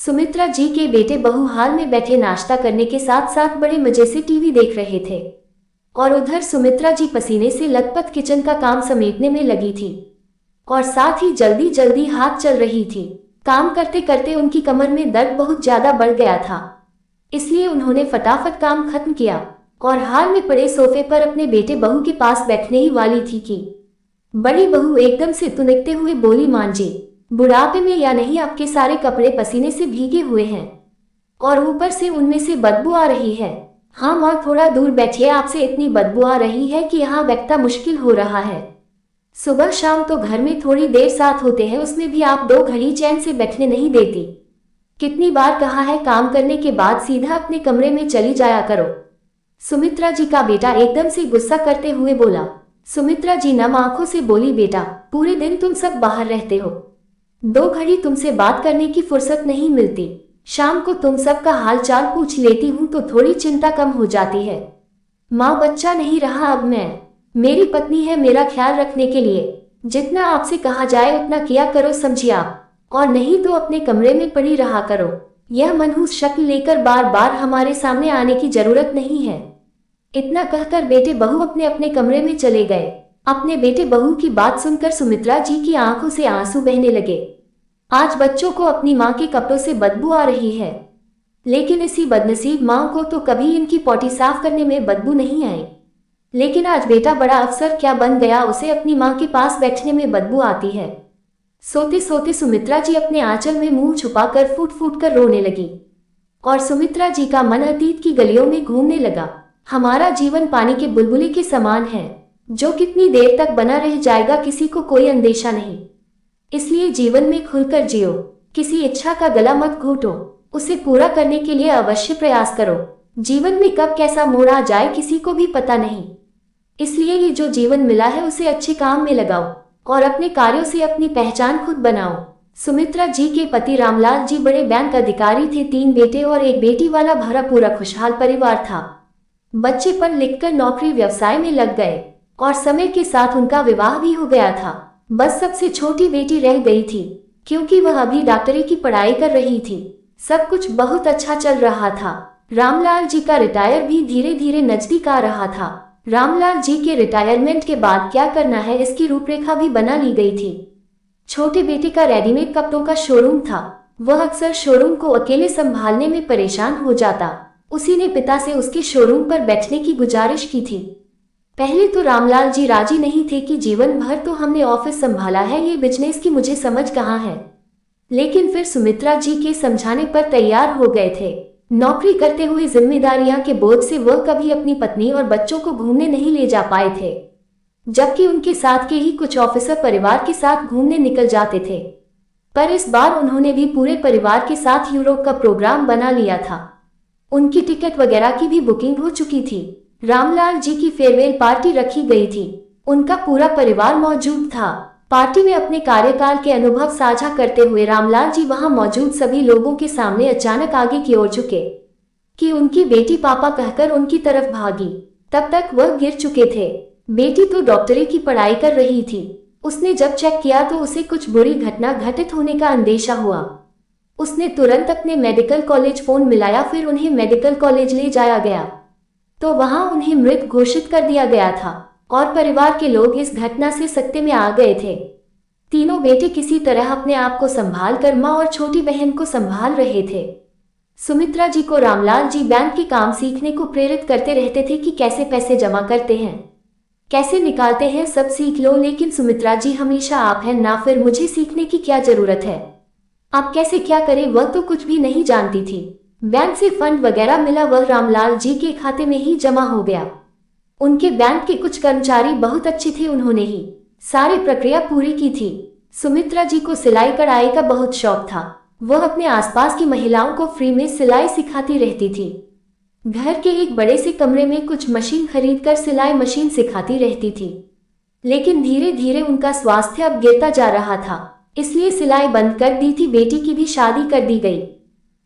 सुमित्रा जी के बेटे बहू हाल में बैठे नाश्ता करने के साथ साथ बड़े मजे से टीवी देख रहे थे और उधर सुमित्रा जी पसीने से लथपथ किचन का काम समेटने में लगी थी और साथ ही जल्दी जल्दी हाथ चल रही थी। काम करते करते उनकी कमर में दर्द बहुत ज्यादा बढ़ गया था, इसलिए उन्होंने फटाफट काम खत्म किया और हाल में पड़े सोफे पर अपने बेटे बहू के पास बैठने ही वाली थी कि बड़ी बहू एकदम से तुनकते हुए बोली, मान जी, बुढ़ापे में या नहीं आपके सारे कपड़े पसीने से भीगे हुए हैं और ऊपर से उनमें से बदबू आ रही है। हाँ माँ, थोड़ा दूर बैठिए, आपसे इतनी बदबू आ रही है कि यहाँ बैठना मुश्किल हो रहा है। सुबह शाम तो घर में थोड़ी देर साथ होते हैं, उसमें भी आप 2 घड़ी चैन से बैठने नहीं देती। कितनी बार कहा है काम करने के बाद सीधा अपने कमरे में चली जाया करो। सुमित्रा जी का बेटा एकदम से गुस्सा करते हुए बोला। सुमित्रा जी नम आंखों से बोली, बेटा पूरे दिन तुम सब बाहर रहते हो, 2 घड़ी तुमसे बात करने की फुर्सत नहीं मिलती। शाम को तुम सबका हाल चाल पूछ लेती हूँ तो थोड़ी चिंता कम हो जाती है। माँ, बच्चा नहीं रहा अब मैं, मेरी पत्नी है मेरा ख्याल रखने के लिए। जितना आपसे कहा जाए उतना किया करो, समझिए आप, और नहीं तो अपने कमरे में पड़ी रहा करो। यह मनहूस शक्ल लेकर बार बार हमारे सामने आने की जरूरत नहीं है। इतना कहकर बेटे बहू अपने अपने कमरे में चले गए। अपने बेटे बहू की बात सुनकर सुमित्रा जी की आंखों से आंसू बहने लगे। आज बच्चों को अपनी माँ के कपड़ों से बदबू आ रही है, लेकिन इसी बदनसीब माँ को तो कभी इनकी पॉटी साफ करने में बदबू नहीं आई, लेकिन आज बेटा बड़ा अफसर क्या बन गया, उसे अपनी माँ के पास बैठने में बदबू आती है। सोते सोते सुमित्रा जी अपने आंचल में मुंह छुपाकर फूट फूट कर रोने लगी और सुमित्रा जी का मन अतीत की गलियों में घूमने लगा। हमारा जीवन पानी के बुलबुले के समान है, जो कितनी देर तक बना रह जाएगा किसी को कोई अंदेशा नहीं। इसलिए जीवन में खुलकर जियो, किसी इच्छा का गला मत घोटो, उसे पूरा करने के लिए अवश्य प्रयास करो। जीवन में कब कैसा मोड़ आ जाए किसी को भी पता नहीं, इसलिए ये जो जीवन मिला है उसे अच्छे काम में लगाओ और अपने कार्यों से अपनी पहचान खुद बनाओ। सुमित्रा जी के पति रामलाल जी बड़े बैंक अधिकारी थे, 3 बेटे और 1 बेटी वाला भरा पूरा खुशहाल परिवार था। बच्चे पढ़ लिखकर नौकरी व्यवसाय में लग गए और समय के साथ उनका विवाह भी हो गया था। बस सबसे छोटी बेटी रह गई थी, क्योंकि वह अभी डॉक्टरी की पढ़ाई कर रही थी। सब कुछ बहुत अच्छा चल रहा था। रामलाल जी का रिटायर भी धीरे धीरे नजदीक आ रहा था। रामलाल जी के रिटायरमेंट के बाद क्या करना है इसकी रूपरेखा भी बना ली गई थी। छोटे बेटे का रेडीमेड कपड़ों का शोरूम था, वह अक्सर शोरूम को अकेले संभालने में परेशान हो जाता। उसी ने पिता से उसके शोरूम पर बैठने की गुजारिश की थी। पहले तो रामलाल जी राजी नहीं थे कि जीवन भर तो हमने ऑफिस संभाला है, ये बिजनेस की मुझे समझ कहाँ है, लेकिन फिर सुमित्रा जी के समझाने पर तैयार हो गए थे। नौकरी करते हुए जिम्मेदारियां के बोझ से वह कभी अपनी पत्नी और बच्चों को घूमने नहीं ले जा पाए थे, जबकि उनके साथ के ही कुछ ऑफिसर परिवार के साथ घूमने निकल जाते थे। पर इस बार उन्होंने भी पूरे परिवार के साथ यूरोप का प्रोग्राम बना लिया था। उनकी टिकट वगैरह की भी बुकिंग हो चुकी थी। रामलाल जी की फेयरवेल पार्टी रखी गई थी, उनका पूरा परिवार मौजूद था। पार्टी में अपने कार्यकाल के अनुभव साझा करते हुए रामलाल जी वहां मौजूद सभी लोगों के सामने अचानक आगे की ओर झुके कि उनकी बेटी पापा कहकर उनकी तरफ भागी। तब तक वह गिर चुके थे। बेटी तो डॉक्टरी की पढ़ाई कर रही थी। उसने जब चेक किया तो उसे कुछ बुरी घटना घटित होने का अंदेशा हुआ। उसने तुरंत अपने मेडिकल कॉलेज फोन मिलाया, फिर उन्हें मेडिकल कॉलेज ले जाया गया तो वहां उन्हें मृत घोषित कर दिया गया था और परिवार के लोग इस घटना से सख्ते में आ गए थे। तीनों बेटे किसी तरह अपने आप को संभाल कर माँ और छोटी बहन को संभाल रहे थे। सुमित्रा जी को रामलाल जी बैंक के काम सीखने को प्रेरित करते रहते थे कि कैसे पैसे जमा करते हैं, कैसे निकालते हैं, सब सीख लो। लेकिन सुमित्रा जी हमेशा आप हैं ना, फिर मुझे सीखने की क्या जरूरत है, आप कैसे क्या करें, वह तो कुछ भी नहीं जानती थी। बैंक से फंड वगैरह मिला, वह रामलाल जी के खाते में ही जमा हो गया। उनके बैंक के कुछ कर्मचारी बहुत अच्छे थे, उन्होंने ही सारी प्रक्रिया पूरी की थी। सुमित्रा जी को सिलाई कढ़ाई का बहुत शौक था, वह अपने आसपास की महिलाओं को फ्री में सिलाई सिखाती रहती थी। घर के एक बड़े से कमरे में कुछ मशीन खरीदकर सिलाई मशीन सिखाती रहती थी। लेकिन धीरे धीरे उनका स्वास्थ्य अब गिरता जा रहा था, इसलिए सिलाई बंद कर दी थी। बेटी की भी शादी कर दी गई।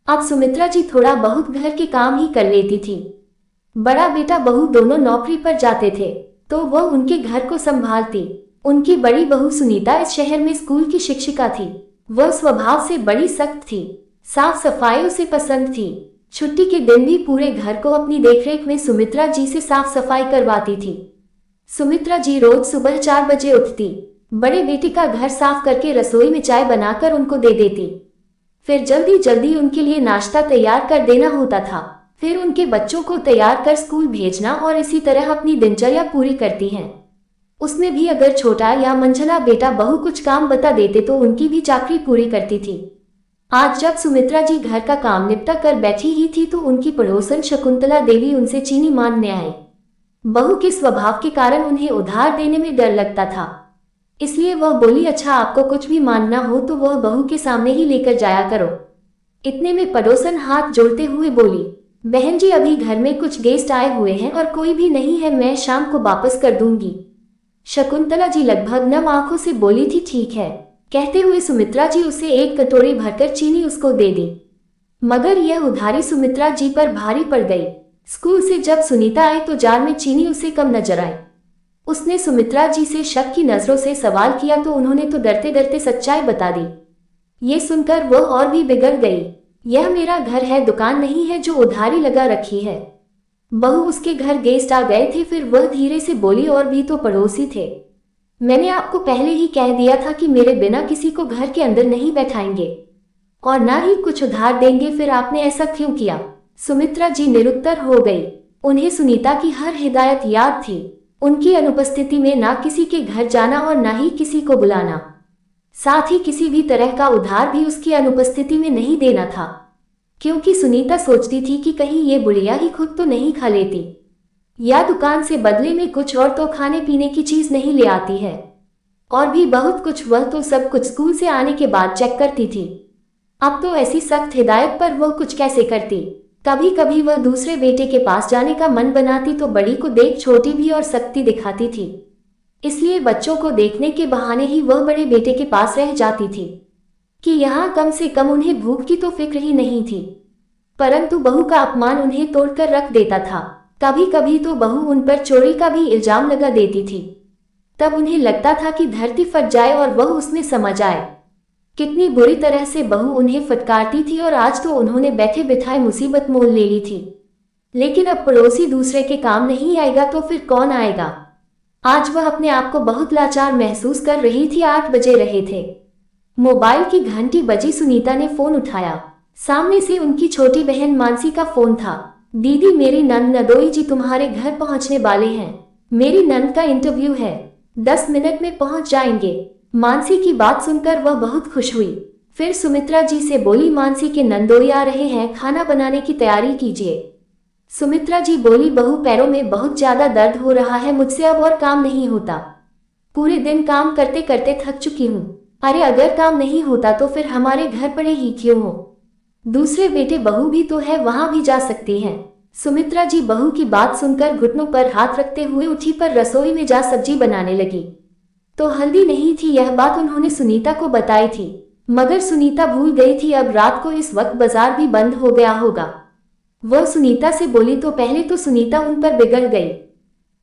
अब सुमित्रा जी थोड़ा बहुत घर के काम ही कर लेती थी। बड़ा बेटा बहू दोनों नौकरी पर जाते थे तो वह उनके घर को संभालती। उनकी बड़ी बहू सुनीता इस शहर में स्कूल की शिक्षिका थी। वह स्वभाव से बड़ी सख्त थी। साफ सफाई उसे पसंद थी। छुट्टी के दिन भी पूरे घर को अपनी देखरेख में सुमित्रा जी से साफ सफाई करवाती थी। सुमित्रा जी रोज सुबह 4 बजे उठती, बड़े बेटे का घर साफ करके रसोई में चाय बनाकर उनको दे देती। फिर जल्दी जल्दी उनके लिए नाश्ता तैयार कर देना होता था। फिर उनके बच्चों को तैयार कर स्कूल भेजना और इसी तरह अपनी दिनचर्या पूरी करती हैं। उसमें भी अगर छोटा या मंझला बेटा बहू कुछ काम बता देते तो उनकी भी चाकरी पूरी करती थी। आज जब सुमित्रा जी घर का काम निपटा कर बैठी ही थी तो उनकी पड़ोसन शकुंतला देवी उनसे चीनी मांगने आई। बहू के स्वभाव के कारण उन्हें उधार देने में डर लगता था, इसलिए वह बोली, अच्छा आपको कुछ भी मांगना हो तो वह बहू के सामने ही लेकर जाया करो। इतने में पड़ोसन हाथ जोड़ते हुए बोली, बहन जी अभी घर में कुछ गेस्ट आए हुए हैं और कोई भी नहीं है, मैं शाम को वापस कर दूंगी। शकुंतला जी लगभग नम आंखों से बोली थी, ठीक है। कहते हुए सुमित्रा जी उसे एक कटोरी भरकर चीनी उसको दे दी। मगर यह उधारी सुमित्रा जी पर भारी पड़ गई। स्कूल से जब सुनीता आई तो जार में चीनी उसे कम नजर आई। उसने सुमित्रा जी से शक की नजरों से सवाल किया तो उन्होंने तो डरते डरते सच्चाई बता दी। ये सुनकर वह और भी बिगड़ गई। यह मेरा घर है, दुकान नहीं है जो उधारी लगा रखी है। बहू उसके घर गेस्ट आ गए थे। फिर वह धीरे से बोली, और भी तो पड़ोसी थे। मैंने आपको पहले ही कह दिया था कि मेरे बिना किसी को घर के अंदर नहीं बैठाएंगे और ना ही कुछ उधार देंगे, फिर आपने ऐसा क्यों किया? सुमित्रा जी निरुत्तर हो गई। उन्हें सुनीता की हर हिदायत याद थी। उनकी अनुपस्थिति में ना किसी के घर जाना और ना ही किसी को बुलाना, साथ ही किसी भी तरह का उधार भी उसकी अनुपस्थिति में नहीं देना था, क्योंकि सुनीता सोचती थी कि कहीं ये बुढ़िया ही खुद तो नहीं खा लेती या दुकान से बदले में कुछ और तो खाने पीने की चीज नहीं ले आती है। और भी बहुत कुछ, वह तो सब कुछ स्कूल से आने के बाद चेक करती थी। अब तो ऐसी सख्त हिदायत पर वह कुछ कैसे करती। कभी कभी वह दूसरे बेटे के पास जाने का मन बनाती तो बड़ी को देख छोटी भी और सख्ती दिखाती थी, इसलिए बच्चों को देखने के बहाने ही वह बड़े बेटे के पास रह जाती थी कि यहाँ कम से कम उन्हें भूख की तो फिक्र ही नहीं थी। परंतु बहू का अपमान उन्हें तोड़कर रख देता था। कभी कभी तो बहू उन पर चोरी का भी इल्जाम लगा देती थी। तब उन्हें लगता था कि धरती फट जाए और वह उसमें समझ आए। कितनी बुरी तरह से बहू उन्हें फटकारती थी और आज तो उन्होंने बैठे बिठाए मुसीबत मोल ले ली थी। लेकिन अब पड़ोसी दूसरे के काम नहीं आएगा तो फिर कौन आएगा। आज वह अपने आप को बहुत लाचार महसूस कर रही थी। 8 बजे रहे थे। मोबाइल की घंटी बजी। सुनीता ने फोन उठाया। सामने से उनकी छोटी बहन मानसी का फोन था। दीदी, मेरी नंद नदोई जी तुम्हारे घर पहुंचने वाले हैं। मेरी नंद का इंटरव्यू है, 10 मिनट में पहुंच जाएंगे। मानसी की बात सुनकर वह बहुत खुश हुई। फिर सुमित्रा जी से बोली, मानसी के नंदोई आ रहे हैं, खाना बनाने की तैयारी कीजिए। सुमित्रा जी बोली, बहू पैरों में बहुत ज्यादा दर्द हो रहा है, मुझसे अब और काम नहीं होता। पूरे दिन काम करते करते थक चुकी हूँ। अरे अगर काम नहीं होता तो फिर हमारे घर पड़े ही क्यों हो? दूसरे बेटे बहू भी तो है, वहां भी जा सकती हैं। सुमित्रा जी बहू की बात सुनकर घुटनों पर हाथ रखते हुए उठी पर रसोई में जा सब्जी बनाने लगी। तो हल्दी नहीं थी, यह बात उन्होंने सुनीता को बताई थी, मगर सुनीता भूल गई थी। अब रात को इस वक्त बाजार भी बंद हो गया होगा। वह सुनीता से बोली तो पहले तो सुनीता उन पर बिगड़ गई,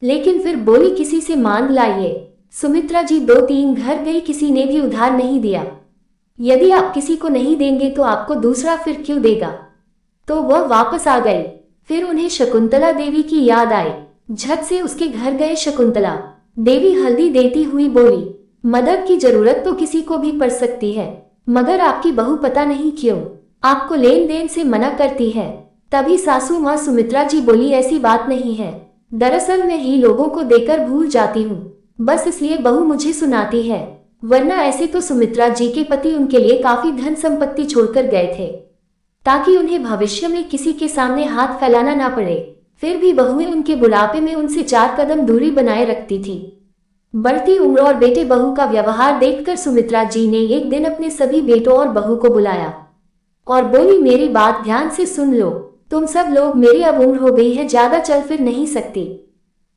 लेकिन फिर बोली, किसी से मांग लाइए। सुमित्रा जी 2-3 घर गई, किसी ने भी उधार नहीं दिया। यदि आप किसी को नहीं देंगे तो आपको दूसरा फिर क्यों देगा? तो वह वापस आ गई। फिर उन्हें शकुंतला देवी की याद आई। झट से उसके घर गए। शकुंतला देवी हल्दी देती हुई बोली, मदद की जरूरत तो किसी को भी पड़ सकती है, मगर आपकी बहू पता नहीं क्यों आपको लेन देन से मना करती है। तभी सासू माँ सुमित्रा जी बोली, ऐसी बात नहीं है, दरअसल मैं ही लोगों को देकर भूल जाती हूँ, बस इसलिए बहू मुझे सुनाती है, वरना ऐसे तो सुमित्रा जी के पति उनके लिए काफी धन संपत्ति छोड़कर गए थे ताकि उन्हें भविष्य में किसी के सामने हाथ फैलाना ना पड़े। फिर भी बहुएं उनके बुढ़ापे में उनसे 4 कदम दूरी बनाए रखती थी। बढ़ती उम्र और बेटे बहू का व्यवहार देखकर सुमित्रा जी ने एक दिन अपने सभी बेटों और बहू को बुलाया और बोली, मेरी बात ध्यान से सुन लो, तुम सब लोग, मेरी अब उम्र हो गई है, ज्यादा चल फिर नहीं सकती,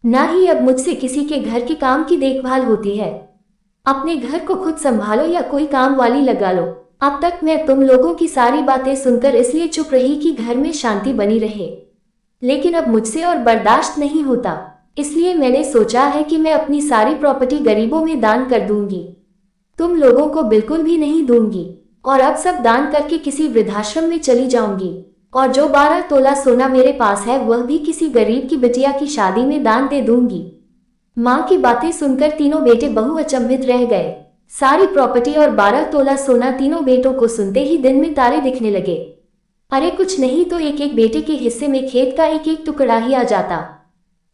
ना ही अब मुझसे किसी के घर के काम की देखभाल होती है। अपने घर को खुद संभालो या कोई काम वाली लगा लो। अब तक मैं तुम लोगों की सारी बातें सुनकर इसलिए चुप रही कि घर में शांति बनी रहे, लेकिन अब मुझसे और बर्दाश्त नहीं होता, इसलिए मैंने सोचा है कि मैं अपनी सारी प्रॉपर्टी गरीबों में दान कर दूंगी। तुम लोगों को बिल्कुल भी नहीं दूंगी। और अब सब दान करके किसी वृद्धाश्रम में चली जाऊंगी, और जो 12 तोला सोना मेरे पास है वह भी किसी गरीब की बिटिया की शादी में दान दे दूंगी। माँ की बातें सुनकर तीनों बेटे बहू अचंभित रह गए। सारी प्रॉपर्टी और 12 तोला सोना तीनों बेटों को सुनते ही दिन में तारे दिखने लगे। अरे कुछ नहीं तो एक एक बेटे के हिस्से में खेत का एक एक टुकड़ा ही आ जाता,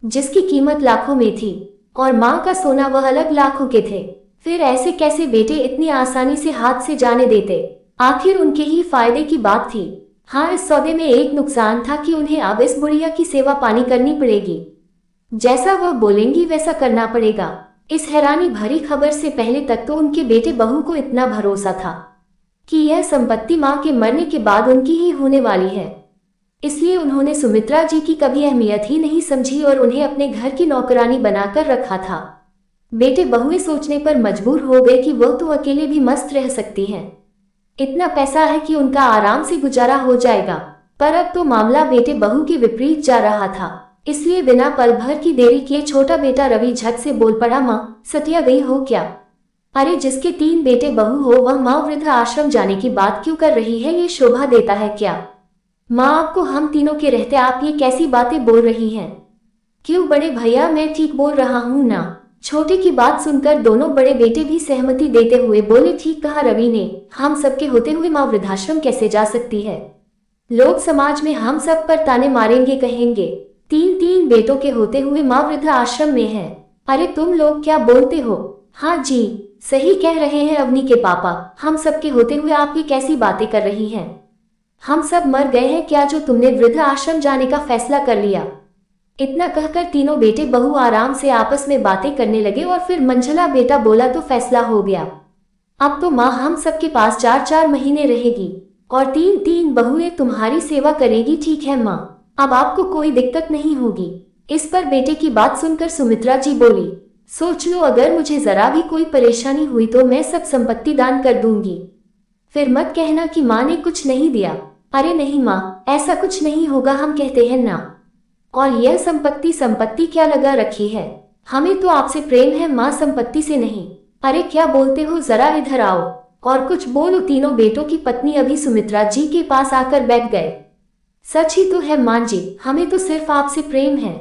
जिसकी कीमत लाखों में थी, और माँ का सोना वह अलग लाखों के थे। फिर ऐसे कैसे बेटे इतनी आसानी से हाथ से जाने देते? आखिर उनके ही फायदे की बात थी। हाँ, इस सौदे में एक नुकसान था कि उन्हें अब इस बुढ़िया की सेवा पानी करनी पड़ेगी। जैसा वह बोलेंगी वैसा करना पड़ेगा। इस हैरानी भरी खबर से पहले तक तो उनके बेटे बहू को इतना भरोसा था कि यह संपत्ति माँ के मरने के बाद उनकी ही होने वाली है, इसलिए उन्होंने सुमित्रा जी की कभी अहमियत ही नहीं समझी और उन्हें अपने घर की नौकरानी बनाकर रखा था। बेटे बहुएं सोचने पर मजबूर हो गए कि वह तो अकेले भी मस्त रह सकती हैं। इतना पैसा है कि उनका आराम से गुजारा हो जाएगा। पर अब तो मामला बेटे बहू के विपरीत जा रहा था, इसलिए बिना पल भर की देरी किए छोटा बेटा रवि झट से बोल पड़ा, माँ सटिया गई हो क्या? अरे जिसके 3 बेटे बहू हो वह माँ वृद्ध आश्रम जाने की बात क्यों कर रही है? ये शोभा देता है क्या? माँ आपको हम तीनों के रहते आप ये कैसी बातें बोल रही हैं? क्यों बड़े भैया, मैं ठीक बोल रहा हूँ ना? छोटे की बात सुनकर दोनों बड़े बेटे भी सहमति देते हुए बोले, ठीक कहा रवि ने, हम सबके होते हुए माँ वृद्धाश्रम कैसे जा सकती है? लोग समाज में हम सब पर ताने मारेंगे, कहेंगे 3 बेटों के होते हुए माँ वृद्ध आश्रम में है। अरे तुम लोग क्या बोलते हो? हाँ जी, सही कह रहे हैं अवनी के पापा, हम सबके होते हुए आप ये कैसी बातें कर रही हैं? हम सब मर गए हैं क्या जो तुमने वृद्ध आश्रम जाने का फैसला कर लिया? इतना कहकर तीनों बेटे बहू आराम से आपस में बातें करने लगे और फिर मंझला बेटा बोला, तो फैसला हो गया। अब तो माँ हम सबके पास 4-4 महीने रहेगी और 3-3 बहुएं तुम्हारी सेवा करेगी, ठीक है माँ? अब आपको कोई दिक्कत नहीं होगी। इस पर बेटे की बात सुनकर सुमित्रा जी बोली, सोच लो अगर मुझे जरा भी कोई परेशानी हुई तो मैं सब संपत्ति दान कर दूंगी। फिर मत कहना कि माँ ने कुछ नहीं दिया। अरे नहीं माँ, ऐसा कुछ नहीं होगा, हम कहते हैं ना। और यह संपत्ति क्या लगा रखी है? हमें तो आपसे प्रेम है माँ, संपत्ति से नहीं। अरे क्या बोलते हो, जरा इधर आओ और कुछ बोलो। तीनों बेटों की पत्नी अभी सुमित्रा जी के पास आकर बैठ गए। सच ही तो है माँ जी, हमें तो सिर्फ आपसे प्रेम है,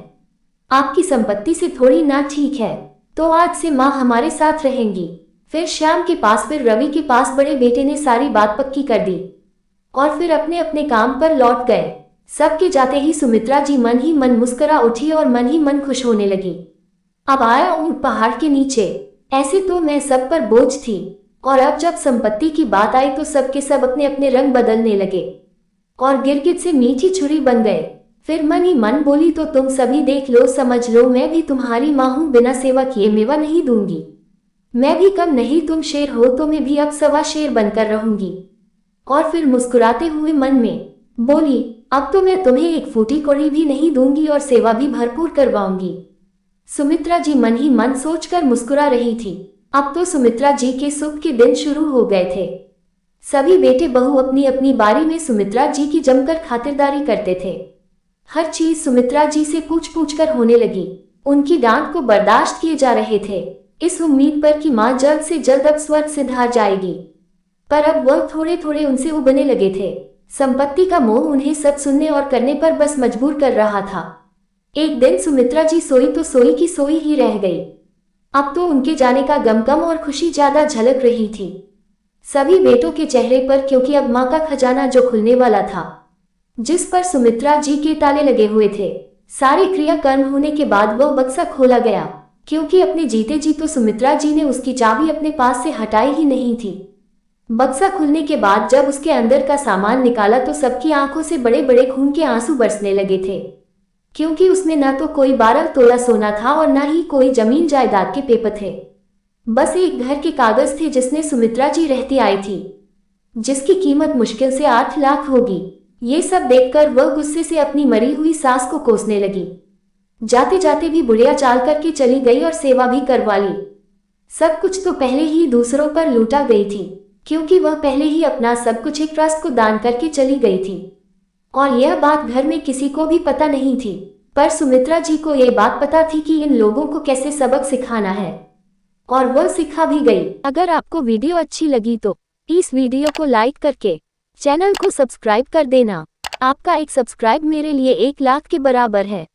आपकी संपत्ति से थोड़ी ना। ठीक है, तो आज से माँ हमारे साथ रहेंगी। फिर श्याम के पास, फिर रवि के पास बड़े बेटे ने सारी बात पक्की कर दी और फिर अपने अपने काम पर लौट गए। सबके जाते ही सुमित्रा जी मन ही मन मुस्कुरा उठी और मन ही मन खुश होने लगी। अब आया ऊंट पहाड़ के नीचे, ऐसे तो मैं सब पर बोझ थी, और अब जब संपत्ति की बात आई तो सबके सब अपने अपने रंग बदलने लगे और गिरगिट से मीठी छुरी बन गए। फिर मन ही मन बोली, तो तुम सभी देख लो, समझ लो, मैं भी तुम्हारी माँ हूँ, बिना सेवा किए मेवा नहीं दूंगी। मैं भी कम नहीं, तुम शेर हो तो मैं भी अब 1.25 शेर बनकर रहूंगी। और फिर मुस्कुराते हुए मन में बोली, अब तो मैं तुम्हें एक फूटी कौड़ी भी नहीं दूंगी और सेवा भी भरपूर करवाऊंगी। सुमित्रा जी मन ही मन सोचकर मुस्कुरा रही थी। अब तो सुमित्रा जी के सुख के दिन शुरू हो गए थे। सभी बेटे बहू अपनी अपनी बारी में सुमित्रा जी की जमकर खातिरदारी करते थे। हर चीज सुमित्रा जी से पूछ कर होने लगी। उनकी डांट को बर्दाश्त किए जा रहे थे, इस उम्मीद पर कि माँ जल्द से जल्द अब स्वर्ग सिधार जाएगी। पर अब वह थोड़े थोड़े उनसे उबने लगे थे। संपत्ति का मोह उन्हें सब सुनने और करने पर बस मजबूर कर रहा था। एक दिन सुमित्रा जी सोई तो सोई की सोई ही रह गई। अब तो उनके जाने का गम कम और खुशी ज्यादा झलक रही थी सभी बेटों के चेहरे पर, क्योंकि अब माँ का खजाना जो खुलने वाला था, जिस पर सुमित्रा जी के ताले लगे हुए थे, सारे क्रियाकर्म होने के बाद वह बक्सा खोला गया, क्योंकि अपने जीते जी तो सुमित्रा जी ने उसकी चाबी अपने पास से हटाई ही नहीं थी। बक्सा खुलने के बाद जब उसके अंदर का सामान निकाला तो सबकी आंखों से बड़े बड़े खून के आंसू बरसने लगे थे, क्योंकि उसमें न तो कोई 12 तोला सोना था और न ही कोई जमीन जायदाद के पेपर थे। बस एक घर के कागज थे जिसने सुमित्रा जी रहती आई थी, जिसकी कीमत मुश्किल से 8 लाख होगी। ये सब देखकर वह गुस्से से अपनी मरी हुई सास को कोसने लगी। जाते जाते भी बुढ़िया चाल करके चली गई और सेवा भी करवा ली। सब कुछ तो पहले ही दूसरों पर लूटा गई थी, क्योंकि वह पहले ही अपना सब कुछ एक ट्रस्ट को दान करके चली गई थी और यह बात घर में किसी को भी पता नहीं थी। पर सुमित्रा जी को यह बात पता थी कि इन लोगों को कैसे सबक सिखाना है, और वह सिखा भी गई। अगर आपको वीडियो अच्छी लगी तो इस वीडियो को लाइक करके चैनल को सब्सक्राइब कर देना। आपका एक सब्सक्राइब मेरे लिए 1 लाख के बराबर है।